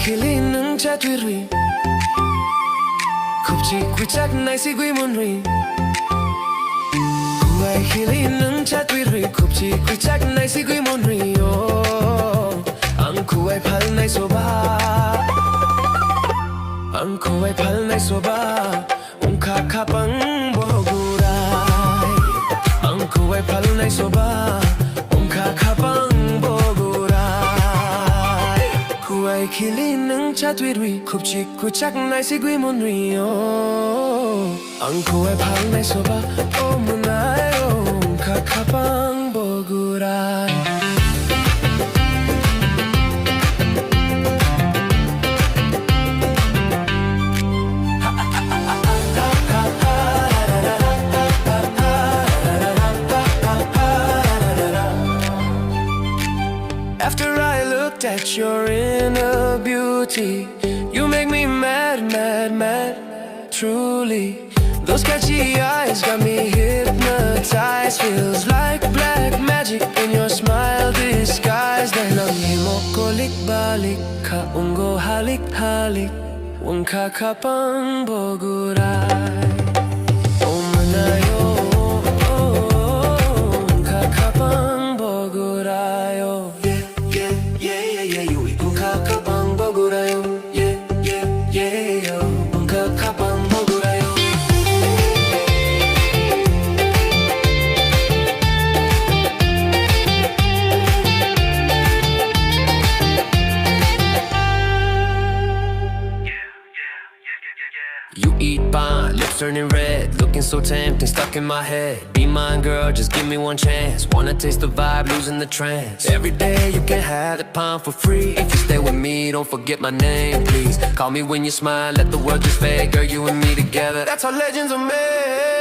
hilling chatwiri Kupchi kuchak naisi gui munri Kuai hilling chatwiri Kupchi kuchak naisi gui munri Oh Ang kuai phal nai soba Ang kuai phal nai soba Ungkha khapang bogurai Ang kuai phal nai soba Ungkha khapang Kuai hilling chatwiri Kupchi kuchak naisi gui munri Oh Ang kuai phal nai soba Oh munai Oh Ungkha khapang bogurai After I looked at your inner beauty You make me mad, mad, mad, truly Those catchy eyes got me hypnotized Feels like black magic in your smile disguised And ang himo kolik balik Ka ungo halik halik Ungkha khapang bogurai Oh manayo Ungkha khapang bogurai Oh You eat fine, lips turning red, looking so tempting, stuck in my head. Be mine, girl, just give me one chance. Wanna taste the vibe, losing the trance. Every day you can have the pound for free. If you stay with me, don't forget my name, please. Call me when you smile, let the world just fade. Girl, you and me together, that's how legends are made.